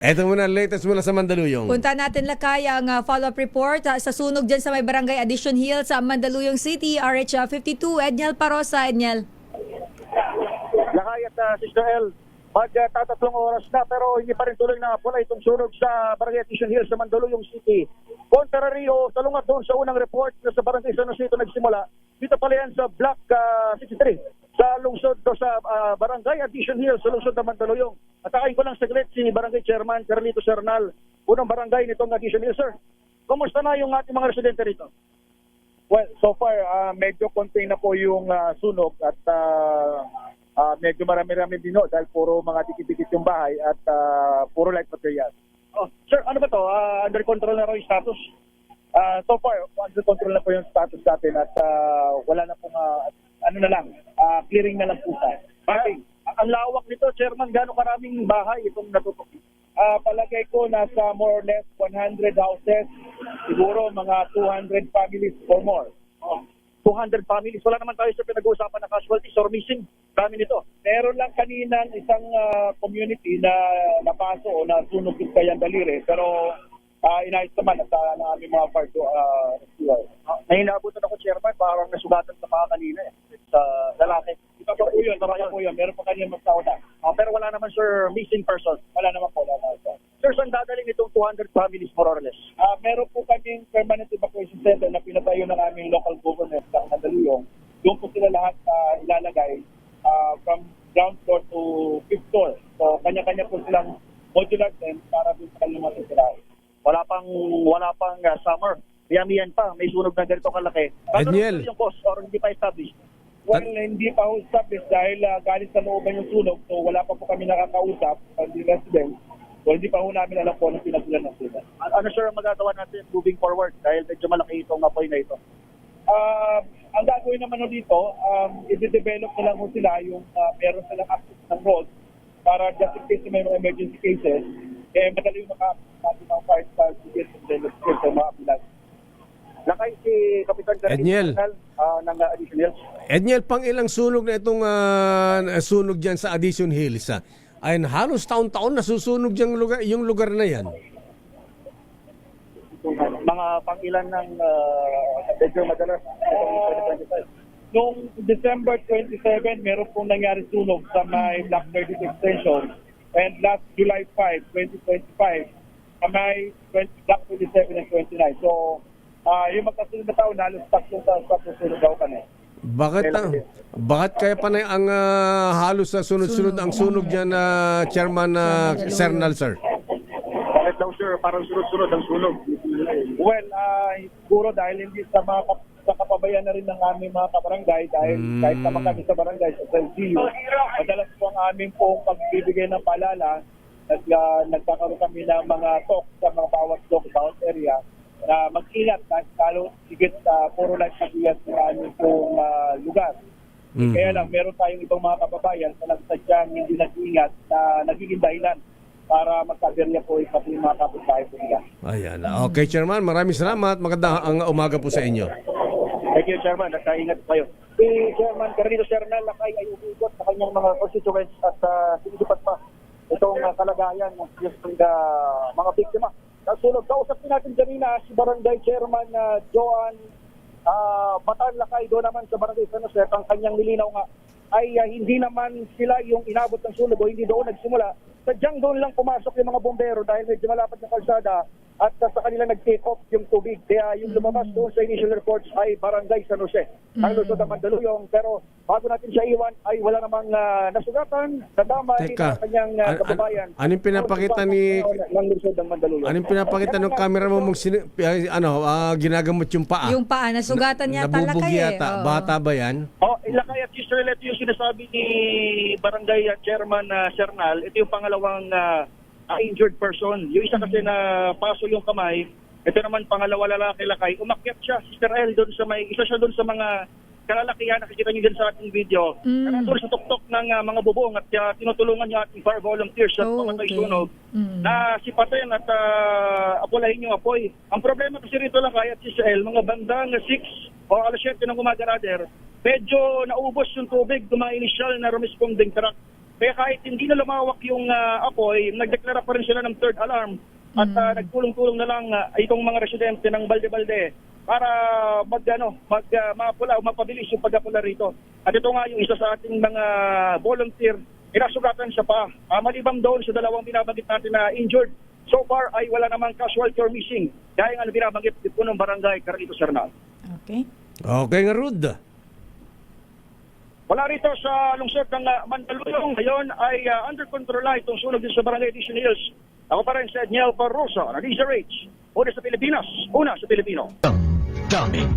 Eto muna, latest mula sa Mandaluyong. Punta natin lakay ang follow-up report sa sunog dyan sa may barangay Addition Hill sa Mandaluyong City, RH52. Edniel Parosa, Edniel. Lakay at Sister L, magtatatlong oras na pero hindi pa rin tuloy na pula itong sunog sa barangay Addition Hill sa Mandaluyong City. Contrary o salungat doon sa unang report na sa barangay San Jose ito nagsimula, dito pala yan sa Block 63 sa lungsod do sa barangay Addition Hill sa lungsod ng Mandaluyong. Atakain ko lang saglit si Barangay Chairman Carlito Sernal, unang barangay nitong Addition Hill. Sir, kumusta na yung ating mga residente rito? Well, so far, medyo konti na po yung sunog at medyo marami-rami dino dahil puro mga dikit-dikit yung bahay at puro light material. Oh, sir, ano ba to? Under control na raw yung status? So far, under control na po yung status natin at wala na pong, clearing na lang po tayo. Ang lawak nito, Chairman, gano'ng karaming bahay itong natutok? Palagay ko nasa more or less 100 houses, siguro mga 200 families or more. 200 families. Wala naman tayo sa pinag-uusapan na casualties or missing. Dami nito. Meron lang kaninang isang community na napaso o nasunog yung kayang daliri, pero inayos naman at ng aming mga part to rescue. May naabutan ako, Chairman, parang nasugatan sa mga kanina sa lalaki. Ito po yun. Meron pa kanina magtao na. Pero wala naman, sir, missing persons. Wala naman po. Sir, saan dadaling itong 200 families more or less? Meron po kaming permanent evacuation center na pinatayo ng aming local government sa Mandaluyong. Doon po sila lahat ilalagay from ground floor to fifth floor. So, kanya-kanya po silang modular tent para doon sa kanilang matitirahin. Wala pang summer. Yan pa. May sunog na ganito kalaki. Edniel. Yung cost or hindi pa established? Well, hindi pa ho established dahil galing sa looban yung sunog. So, wala pa po kami nakakausap sa residents. So, hindi pa ho namin alam po anong pinagsulan ng sila. Ano, sir, ang magagawa natin moving forward dahil medyo malaki itong apoy na ito? Ang gagawin naman ho dito, i-develop na lang ho sila yung meron silang access ng road para just in case may mga emergency cases, madali yung natin ng fire stars to get sa mga ambulance. Lakay si Kapitan Edniel. ng Addition Hills. Edniel, pang ilang sunog na itong sunog dyan sa Addition Hills? Ayun, halos taon-taon nasusunog dyan yung lugar na yan. Mga pang-ilan ng medyo madalas. Noong December 27, meron pong nangyari sunog sa may Block 36 Extension. And last July 5, 2025, sa may Block 27 and 29. So, yung magkasunod na taon, halos tatlong taon sa susunod daw kami. Bakit kaya pa na ang halos sa sunod-sunod ang sunog dyan, Chairman Sernal, sir? Bakit daw, sir, parang sunod-sunod ang sunog? Well, siguro dahil hindi sa mga sa kapabayan na rin ng aming mga kabarangay dahil kahit naman kami sa barangay sa LGU, madalas po ang aming pong pagbibigay ng paalala, nagkakaroon kami ng mga talk sa mga bawat area na mag-ingat dahil lalo higit puro light materials ng aming pong lugar. Kaya lang, meron tayong ibang mga kababayan na nagsadyang hindi nag-ingat na nagiging dahilan para magkaberya po pati mga kapitbahay po nila. Ayan. Okay, Chairman. Maraming salamat. Magandang umaga po sa inyo. Thank you, Chairman. Nagkaingat kayo. Si Chairman Carlito Sernal Lakay ay umigot sa kanyang mga constituents at sinisipat pa itong kalagayan ng mga biktima. Nagsunod, kausapin natin kanina si Barangay Chairman Joan Batan Lakay doon naman sa Barangay San Jose. Ang kanyang nilinaw nga ay hindi naman sila yung inabot ng sunog o hindi doon nagsimula. Sadyang doon lang pumasok yung mga bombero dahil medyo malapad na kalsada at sa kanila nag-take off yung tubig. Kaya yung lumabas doon sa initial reports ay Barangay San Jose. Ang lungsod ng Mandaluyong. Pero bago natin siya iwan ay wala namang nasugatan, nadamay ng kanyang kababayan. Anong pinapakita ni ng lungsod ng Mandaluyong? Anong pinapakita ng camera mo ginagamot yung paa? Yung paa, nasugatan yata Nabubog lakay yata. Bata ba yan? Lakay at Sister Let, yung sinasabi ni Barangay Chairman Sernal, ito yung pangalawang injured person. Yung isa kasi na paso yung kamay, ito naman pangalawa lalaki lakay, umakyat siya, Sister L, doon sa isa siya doon sa mga kalalakihan, nakikita niyo din sa ating video. Doon sa tuktok ng mga bubong at tinutulungan niya ating fire volunteers at pamatay sunog na sipatin at apulahin yung apoy. Ang problema kasi rito lang kaya at Sister L, mga bandang 6 o alas 7 ng umaga rather, medyo naubos yung tubig ng mga initial na responding truck. Kaya kahit hindi na lumawak yung apoy, nagdeklara pa rin sila ng third alarm at nagtulong-tulong na lang itong mga residente ng Balde-Balde para mapula o mapabilis yung pagkapula rito. At ito nga yung isa sa ating mga volunteer, inasugatan siya pa. Malibang doon sa dalawang binabanggit natin na injured, so far ay wala namang casualty or missing. Dahil nga binabanggit po ng barangay Carlito Sernal. Okay. Okay nga, Rud. Wala rito sa lungsod ng Mandaluyong. Ngayon ay under control na itong sunog din sa Barangay Edition Hills. Ako pa rin sa Edniel Parrosa, na DZRH. Una sa Pilipinas, una sa Pilipino. Damdamin.